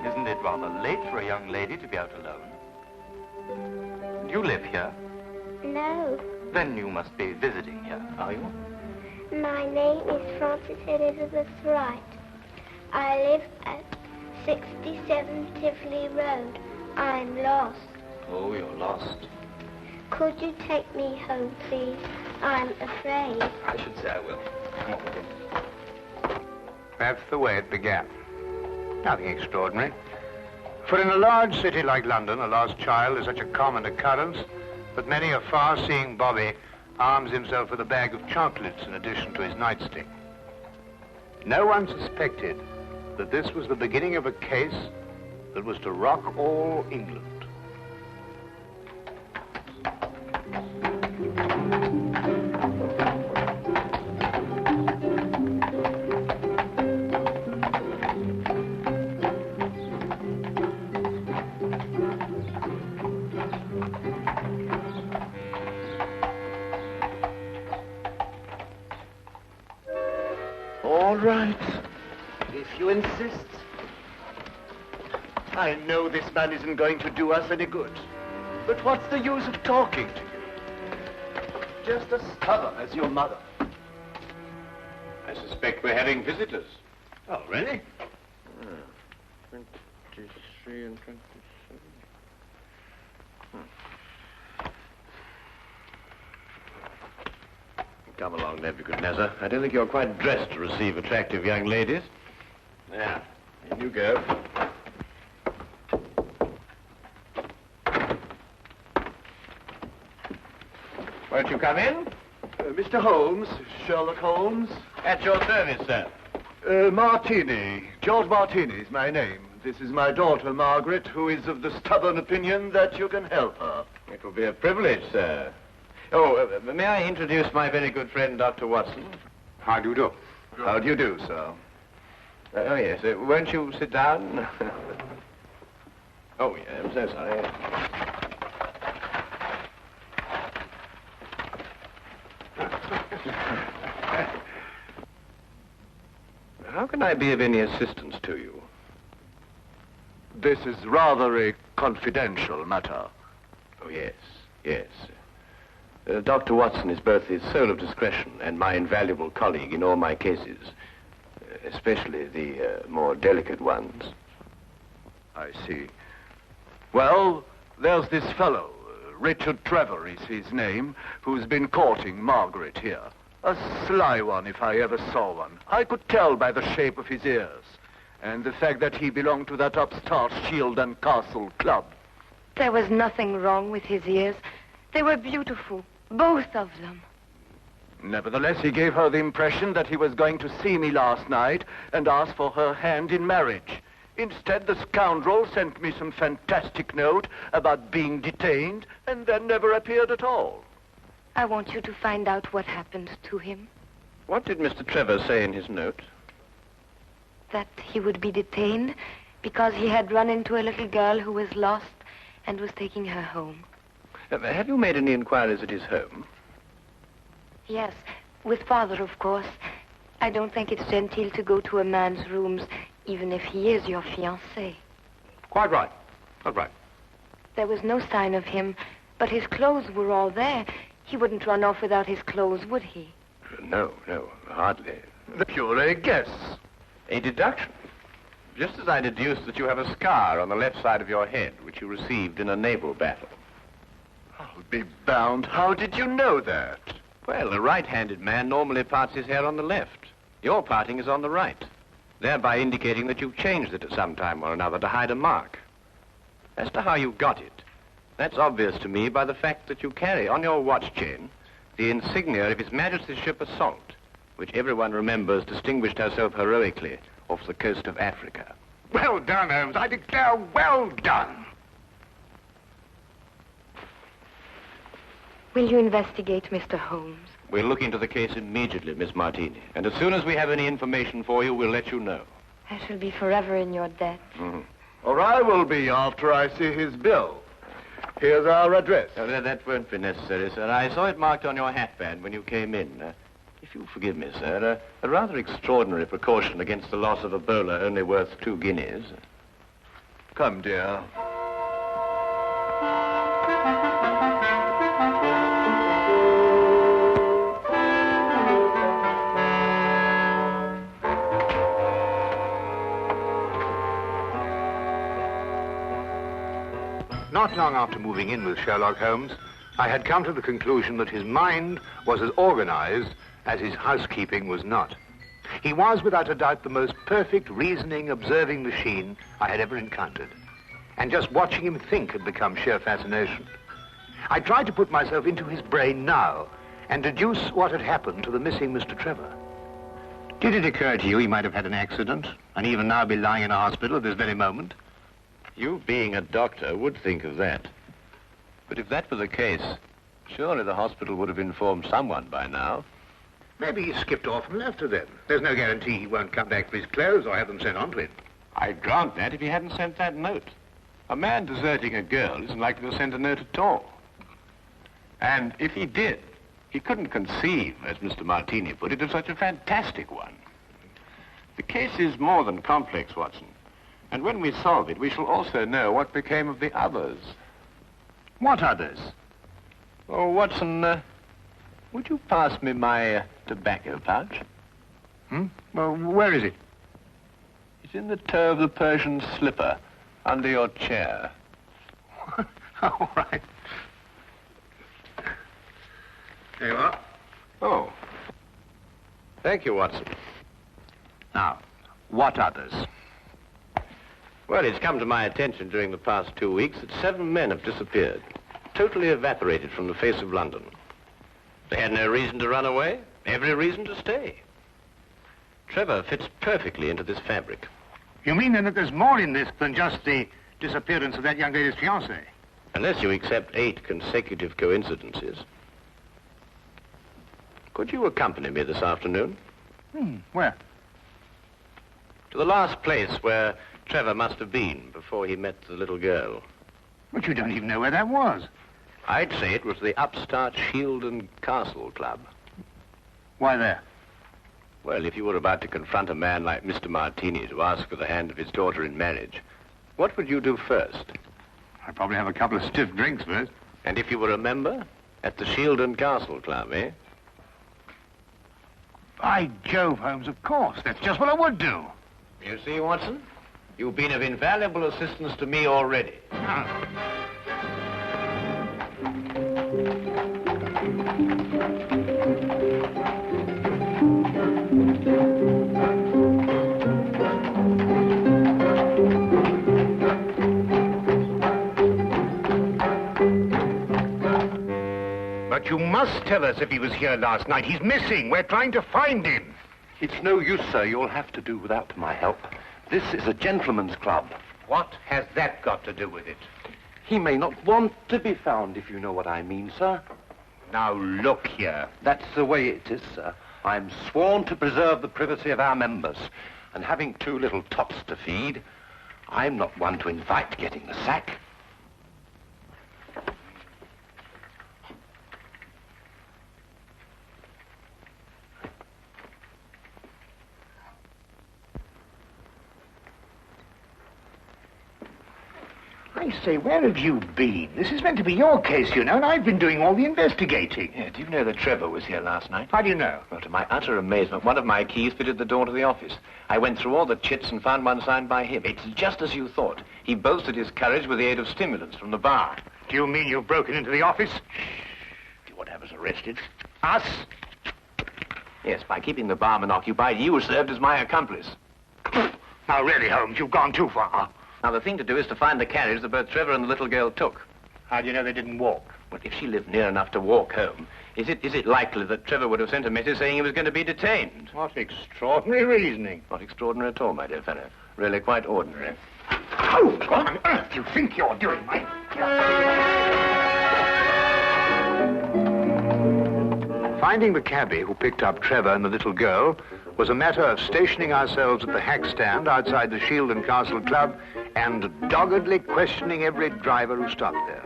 Isn't it rather late for a young lady to be out alone? Do you live here? No. Then you must be visiting here, are you? My name is Frances Elizabeth Wright. I live at 67 Tivoli Road. I'm lost. Oh, you're lost. Could you take me home, please? I'm afraid. I should say I will. Come on with him. That's the way it began. Nothing extraordinary. For in a large city like London, a lost child is such a common occurrence that many a far-seeing bobby arms himself with a bag of chocolates in addition to his nightstick. No one suspected that this was the beginning of a case that was to rock all England. All right, if you insist. I know this man isn't going to do us any good, but what's the use of talking to you? Just as stubborn as your mother. I suspect we're having visitors. Oh, really? 23 and 27. Come along, Nebuchadnezzar. I don't think you're quite dressed to receive attractive young ladies. There, in you go. Won't you come in? Mr. Holmes, Sherlock Holmes. At your service, sir. Martini. George Martini is my name. This is my daughter, Margaret, who is of the stubborn opinion that you can help her. It will be a privilege, sir. Oh, may I introduce my very good friend, Dr. Watson? How do you do? How do you do, sir? Oh, yes. Won't you sit down? Oh, yeah, I'm so sorry. How can I be of any assistance to you? This is rather a confidential matter. Oh, yes, yes. Dr. Watson is both the soul of discretion and my invaluable colleague in all my cases, especially the more delicate ones. I see. Well, there's this fellow, Richard Trevor is his name, who's been courting Margaret here. A sly one, if I ever saw one. I could tell by the shape of his ears, and the fact that he belonged to that upstart Shield and Castle club. There was nothing wrong with his ears. They were beautiful, both of them. Nevertheless, he gave her the impression that he was going to see me last night and ask for her hand in marriage. Instead, the scoundrel sent me some fantastic note about being detained and then never appeared at all. I want you to find out what happened to him. What did Mr. Trevor say in his note? That he would be detained because he had run into a little girl who was lost and was taking her home. Have you made any inquiries at his home? Yes, with Father, of course. I don't think it's genteel to go to a man's rooms, even if he is your fiancé. Quite right. Quite right. There was no sign of him, but his clothes were all there. He wouldn't run off without his clothes, would he? No, hardly. The pure guess. A deduction. Just as I deduced that you have a scar on the left side of your head, which you received in a naval battle. I'll be bound. How did you know that? Well, a right-handed man normally parts his hair on the left. Your parting is on the right, thereby indicating that you've changed it at some time or another to hide a mark. As to how you got it, that's obvious to me by the fact that you carry on your watch chain the insignia of His Majesty's ship Assault, which everyone remembers distinguished herself heroically off the coast of Africa. Well done, Holmes. I declare, well done. Will you investigate, Mr. Holmes? We'll look into the case immediately, Miss Martini. And as soon as we have any information for you, we'll let you know. I shall be forever in your debt. Mm-hmm. Or I will be after I see his bill. Here's our address. No, that won't be necessary, sir. I saw it marked on your hatband when you came in. If you'll forgive me, sir, a rather extraordinary precaution against the loss of a bowler only worth 2 guineas. Come, dear. Not long after moving in with Sherlock Holmes, I had come to the conclusion that his mind was as organized as his housekeeping was not. He was, without a doubt, the most perfect reasoning, observing machine I had ever encountered. And just watching him think had become sheer fascination. I tried to put myself into his brain now and deduce what had happened to the missing Mr. Trevor. Did it occur to you he might have had an accident and even now be lying in a hospital at this very moment? You, being a doctor, would think of that. But if that were the case, surely the hospital would have informed someone by now. Maybe he skipped off and left her then. There's no guarantee he won't come back for his clothes or have them sent on to him. I'd grant that if he hadn't sent that note. A man deserting a girl isn't likely to send a note at all. And if he did, he couldn't conceive, as Mr. Martini put it, of such a fantastic one. The case is more than complex, Watson. And when we solve it, we shall also know what became of the others. What others? Oh, Watson, would you pass me my tobacco pouch? Well, where is it? It's in the toe of the Persian slipper, under your chair. All right. There you are. Oh. Thank you, Watson. Now, what others? Well, it's come to my attention during the past 2 weeks that 7 men have disappeared, totally evaporated from the face of London. They had no reason to run away, every reason to stay. Trevor fits perfectly into this fabric. You mean then that there's more in this than just the disappearance of that young lady's fiancé? Unless you accept 8 consecutive coincidences. Could you accompany me this afternoon? Where? To the last place where Trevor must have been before he met the little girl. But you don't even know where that was. I'd say it was the upstart Shield and Castle Club. Why there? Well, if you were about to confront a man like Mr. Martini to ask for the hand of his daughter in marriage, what would you do first? I'd probably have a couple of stiff drinks first. And if you were a member? At the Shield and Castle Club, eh? By Jove, Holmes, of course. That's just what I would do. You see, Watson? You've been of invaluable assistance to me already. But you must tell us if he was here last night. He's missing. We're trying to find him. It's no use, sir. You'll have to do without my help. This is a gentleman's club. What has that got to do with it? He may not want to be found, if you know what I mean, sir. Now, look here. That's the way it is, sir. I'm sworn to preserve the privacy of our members. And having 2 little tots to feed, I'm not one to invite getting the sack. I say, where have you been? This is meant to be your case, you know, and I've been doing all the investigating. Yeah, do you know that Trevor was here last night? How do you know? Well, to my utter amazement, one of my keys fitted the door to the office. I went through all the chits and found one signed by him. It's just as you thought. He boasted his courage with the aid of stimulants from the bar. Do you mean you've broken into the office? Do you want to have us arrested? Us? Yes, by keeping the barman occupied, you served as my accomplice. Now, really, Holmes, you've gone too far. Now, the thing to do is to find the carriage that both Trevor and the little girl took. How do you know they didn't walk? Well, if she lived near enough to walk home, is it likely that Trevor would have sent a message saying he was going to be detained? What extraordinary reasoning. Not extraordinary at all, my dear fellow. Really quite ordinary. Oh, what on earth do you think you're doing, Mike? Finding the cabbie who picked up Trevor and the little girl was a matter of stationing ourselves at the hack stand outside the Shield and Castle Club and doggedly questioning every driver who stopped there.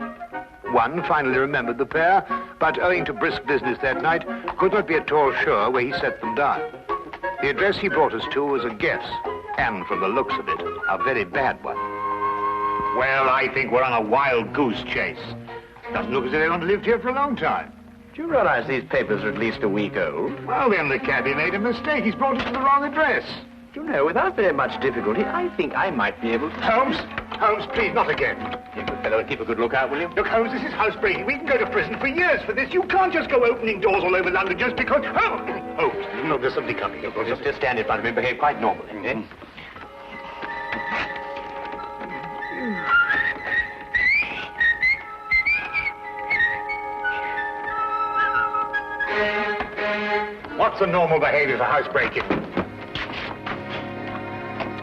One finally remembered the pair, but owing to brisk business that night, could not be at all sure where he set them down. The address he brought us to was a guess, and from the looks of it, a very bad one. Well, I think we're on a wild goose chase. Doesn't look as if they're going to live here for a long time. Do you realize these papers are at least a week old? Well, then the cabby made a mistake. He's brought us to the wrong address. Do you know, without very much difficulty, I think I might be able to... Holmes, please, not again. You good fellow, and keep a good lookout, will you? Look, Holmes, this is housebreaking. We can go to prison for years for this. You can't just go opening doors all over London just because... Holmes, no, there's somebody coming. Just stand in front of me and behave quite normally, eh? What's the normal behavior for housebreaking?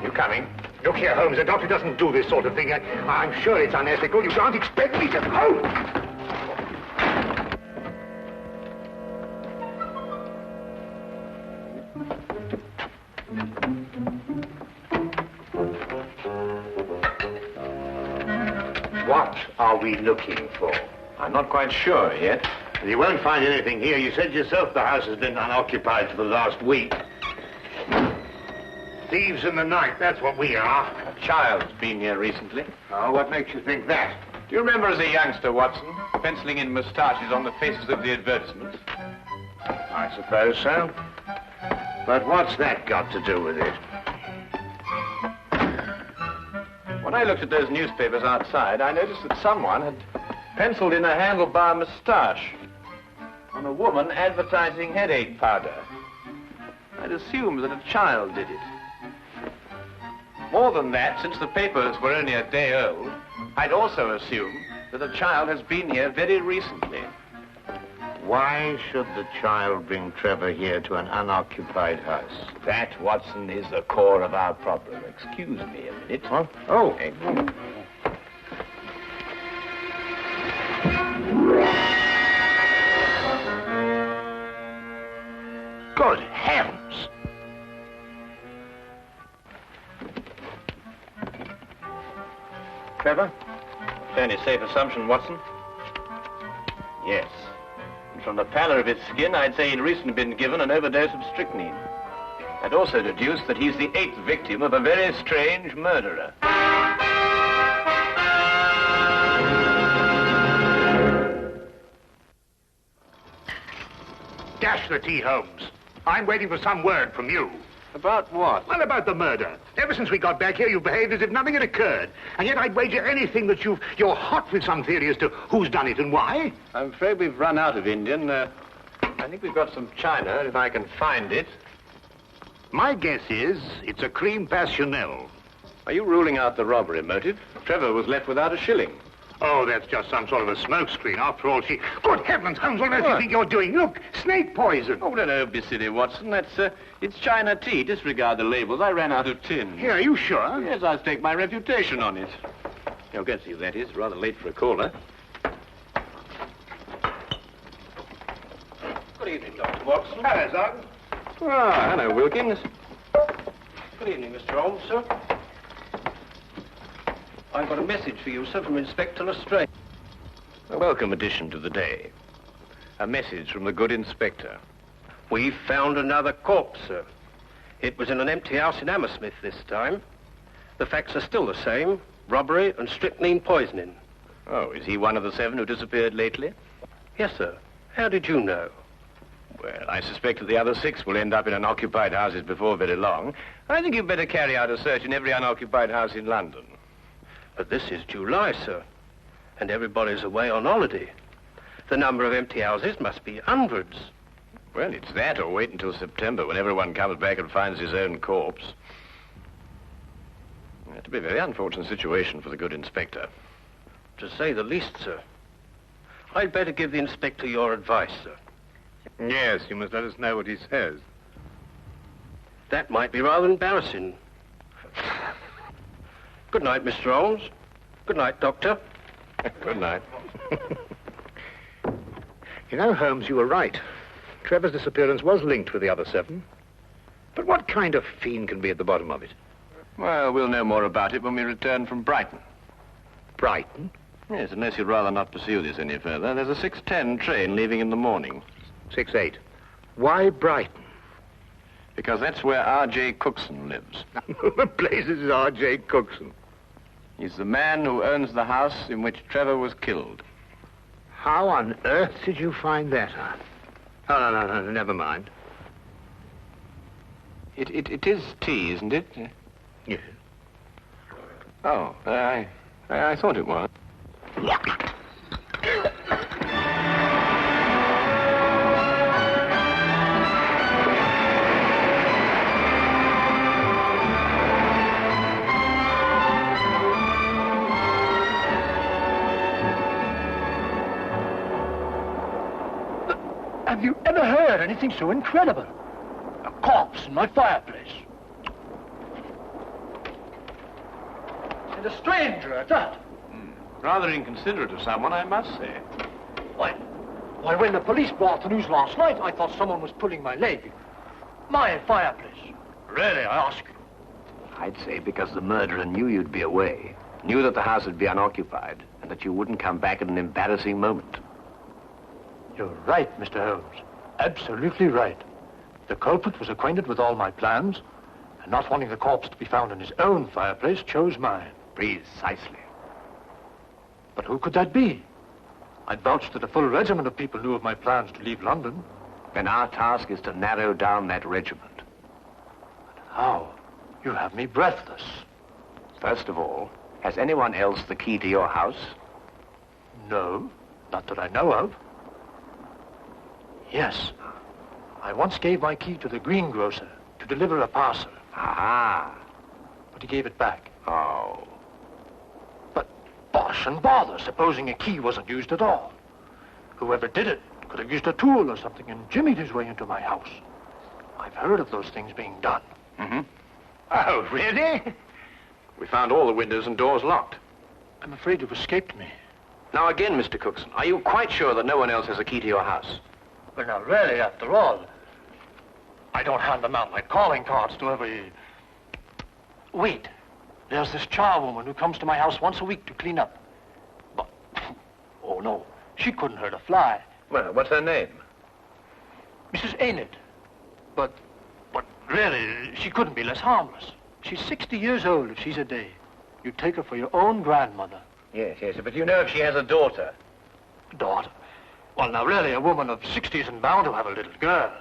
You coming? Look here, Holmes, the doctor doesn't do this sort of thing. I'm sure it's unethical. You can't expect me to... What are we looking for? I'm not quite sure yet. You won't find anything here. You said yourself the house has been unoccupied for the last week. Thieves in the night, that's what we are. A child's been here recently. Oh, what makes you think that? Do you remember as a youngster, Watson, penciling in moustaches on the faces of the advertisements? I suppose so. But what's that got to do with it? When I looked at those newspapers outside, I noticed that someone had penciled in a handlebar moustache on a woman advertising headache powder. I'd assumed that a child did it. More than that, since the papers were only a day old, I'd also assumed that a child has been here very recently. Why should the child bring Trevor here to an unoccupied house? That, Watson, is the core of our problem. Excuse me a minute. Huh? Oh. Good heavens! Trevor? Fairly safe assumption, Watson. Yes. And from the pallor of his skin, I'd say he'd recently been given an overdose of strychnine. I'd also deduce that he's the 8th victim of a very strange murderer. Dash the tea, Holmes. I'm waiting for some word from you. About what? Well, about the murder. Ever since we got back here, you've behaved as if nothing had occurred. And yet I'd wager anything that you're hot with some theory as to who's done it and why. I'm afraid we've run out of Indian. I think we've got some China, if I can find it. My guess is it's a cream passionnel. Are you ruling out the robbery motive? Trevor was left without a shilling. Oh, that's just some sort of a smokescreen. After all, Good heavens, Holmes, what on earth do you think you're doing? Look, snake poison. Oh, don't be silly, Watson. It's China tea. Disregard the labels. I ran out of tin. Here, are you sure? Yes, I'll stake my reputation on it. You'll get to you, that is. Rather late for a caller. Good evening, Dr. Watson. Hello, Sergeant. Ah, hello, Wilkins. Good evening, Mr. Holmes, sir. I've got a message for you, sir, from Inspector Lestrade. A welcome addition to the day. A message from the good inspector. We've found another corpse, sir. It was in an empty house in Hammersmith this time. The facts are still the same. Robbery and strychnine poisoning. Oh, is he one of the 7 who disappeared lately? Yes, sir. How did you know? Well, I suspect that the other 6 will end up in unoccupied houses before very long. I think you'd better carry out a search in every unoccupied house in London. But this is July, sir, and everybody's away on holiday. The number of empty houses must be hundreds. Well, it's that, or wait until September, when everyone comes back and finds his own corpse. It'll be a very unfortunate situation for the good inspector. To say the least, sir. I'd better give the inspector your advice, sir. Yes, you must let us know what he says. That might be rather embarrassing. Good night, Mr. Holmes. Good night, Doctor. Good night. You know, Holmes, you were right. Trevor's disappearance was linked with the other 7. But what kind of fiend can be at the bottom of it? Well, we'll know more about it when we return from Brighton. Brighton? Yes, unless you'd rather not pursue this any further. There's a 6:10 train leaving in the morning. 6:08. Why Brighton? Because that's where R.J. Cookson lives. The place is R.J. Cookson. He's the man who owns the house in which Trevor was killed. How on earth did you find that out? Oh, no, never mind. It is tea, isn't it? Yes. Oh, I thought it was. Have you ever heard anything so incredible? A corpse in my fireplace. And a stranger at that. Rather inconsiderate of someone, I must say. Why, when the police brought the news last night, I thought someone was pulling my leg. My fireplace. Really, I ask you. I'd say because the murderer knew you'd be away, knew that the house would be unoccupied, and that you wouldn't come back at an embarrassing moment. You're right, Mr. Holmes. Absolutely right. The culprit was acquainted with all my plans, and not wanting the corpse to be found in his own fireplace, chose mine. Precisely. But who could that be? I'd vouched that a full regiment of people knew of my plans to leave London. Then our task is to narrow down that regiment. How? You have me breathless. First of all, has anyone else the key to your house? No, not that I know of. Yes. I once gave my key to the greengrocer to deliver a parcel. Aha. But he gave it back. Oh. But bosh and bother, supposing a key wasn't used at all. Whoever did it could have used a tool or something and jimmied his way into my house. I've heard of those things being done. Mm-hmm. Oh, really? We found all the windows and doors locked. I'm afraid you've escaped me. Now again, Mr. Cookson, are you quite sure that no one else has a key to your house? Well, now, really, after all, I don't hand them out like calling cards to every... Wait. There's this charwoman who comes to my house once a week to clean up. But, oh, no, she couldn't hurt a fly. Well, what's her name? Mrs. Enid. But really, she couldn't be less harmless. She's 60 years old if she's a day. You'd take her for your own grandmother. Yes, but you know if she has a daughter? Daughter? Well, now, really, a woman of 60 isn't bound to have a little girl.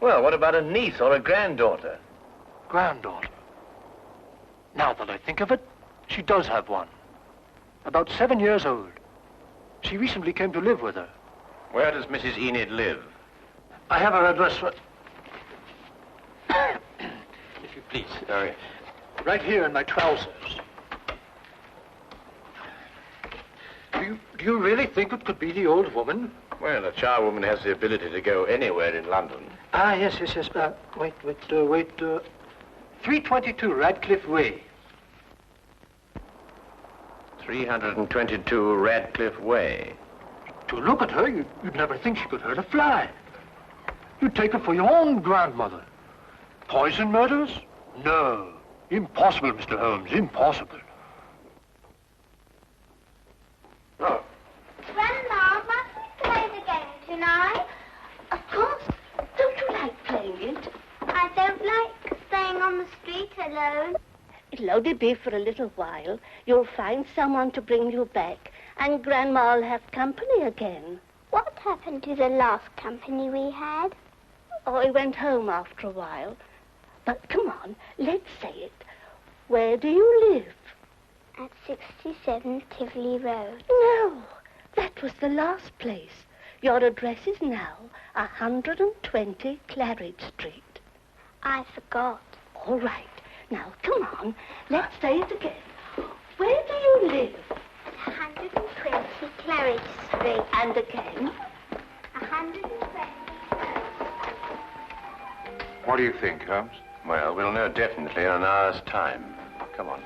Well, what about a niece or a granddaughter? Granddaughter? Now that I think of it, she does have one. About 7 years old. She recently came to live with her. Where does Mrs. Enid live? I have her address for... If you please. Sorry. Right here in my trousers. Do you really think it could be the old woman? Well, a charwoman has the ability to go anywhere in London. Ah, yes. Wait. 322 Radcliffe Way. 322 Radcliffe Way. To look at her, you'd never think she could hurt a fly. You'd take her for your own grandmother. Poison murders? No. Impossible, Mr. Holmes, impossible. Oh. Grandma, must we play the game tonight? Of course. Don't you like playing it? I don't like staying on the street alone. It'll only be for a little while. You'll find someone to bring you back, and Grandma'll have company again. What happened to the last company we had? Oh, he went home after a while. But come on, let's say it. Where do you live? At 67 Tivoli Road. No, that was the last place. Your address is now 120 Claridge Street. I forgot. All right. Now, come on. Let's say it again. Where do you live? 120 Claridge Street. And again? 120. What do you think, Holmes? Well, we'll know definitely in an hour's time. Come on.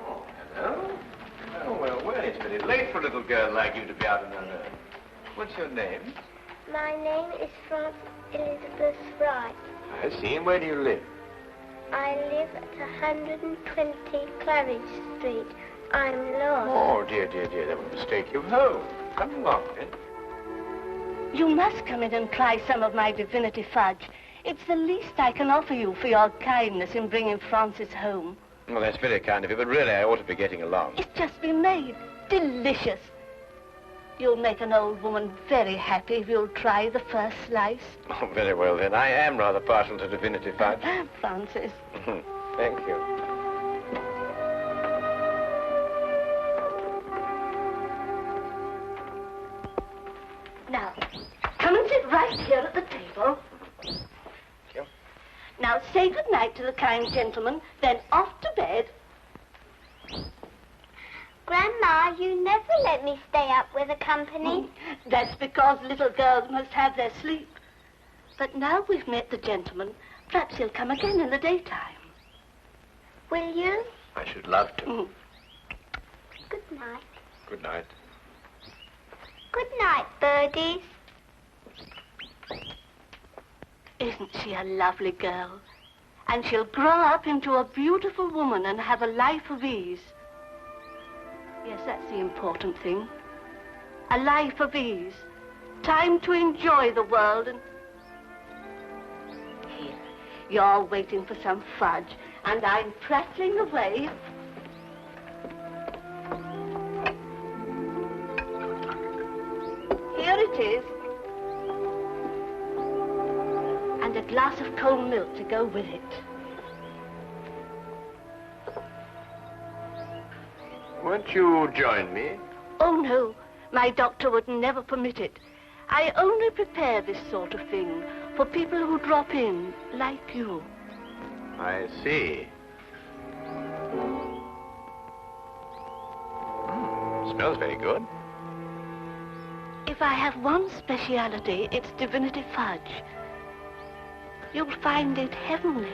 Oh, hello. Oh, well, it's very late for a little girl like you to be out on her own. What's your name? My name is Frances Elizabeth Wright. I see. And where do you live? I live at 120 Claridge Street. I'm lost. Oh, dear. That would mistake you home. Come along, then. You must come in and try some of my divinity fudge. It's the least I can offer you for your kindness in bringing Francis home. Well, that's very kind of you, but really I ought to be getting along. It's just been made. Delicious. You'll make an old woman very happy if you'll try the first slice. Oh, very well, then. I am rather partial to divinity fudge. Francis. Thank you. Now, come and sit right here at the table. Thank you. Now, say good night to the kind gentleman, then off to bed. Grandma, you never let me stay up with the company. That's because little girls must have their sleep. But now we've met the gentleman, perhaps he'll come again in the daytime. Will you? I should love to. Good night. Good night. Good night, birdies. Isn't she a lovely girl? And she'll grow up into a beautiful woman and have a life of ease. Yes, that's the important thing. A life of ease. Time to enjoy the world and... Here, you're waiting for some fudge, and I'm prattling away. Here it is. And a glass of cold milk to go with it. Won't you join me? Oh, no. My doctor would never permit it. I only prepare this sort of thing for people who drop in, like you. I see. Smells very good. If I have one speciality, it's divinity fudge. You'll find it heavenly.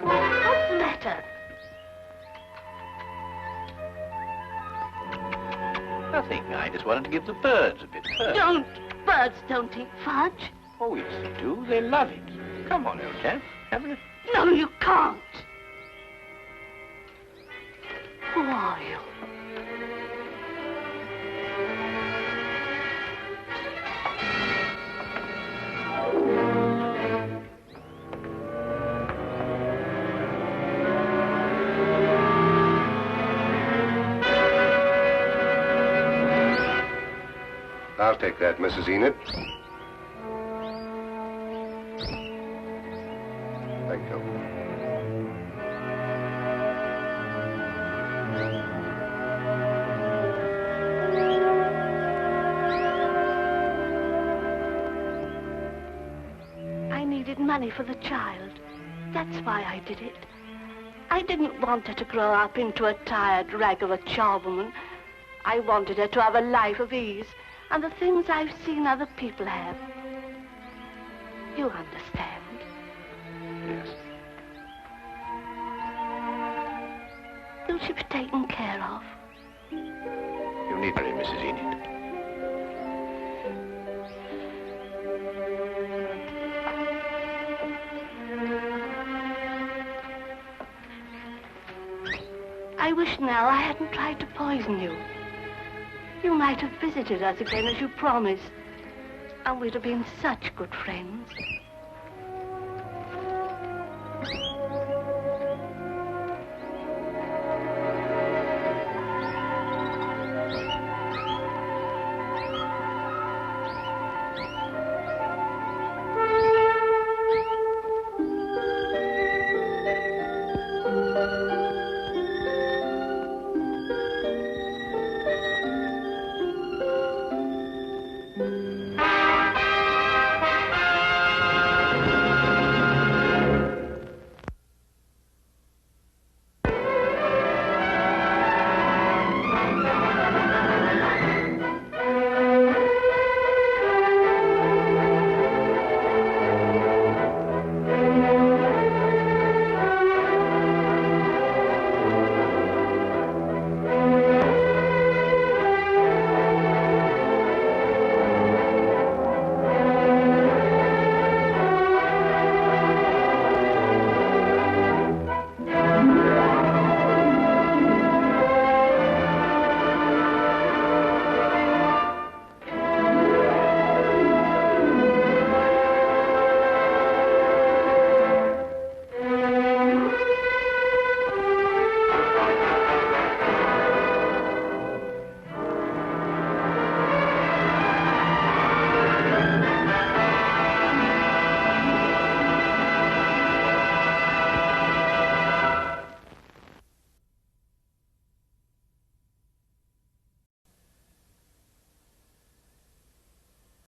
What's the matter? Nothing. I just wanted to give the birds a bit first. Don't. Birds don't eat fudge. Oh, yes, they do. They love it. Come on, old chap. Have a... No, you can't. Who are you? I'll take that, Mrs. Enid. Thank you. I needed money for the child. That's why I did it. I didn't want her to grow up into a tired rag of a charwoman. I wanted her to have a life of ease and the things I've seen other people have. You understand? Yes. Will she be taken care of? You need her, Mrs. Enid. I wish now I hadn't tried to poison you. You might have visited us again as you promised, and we'd have been such good friends.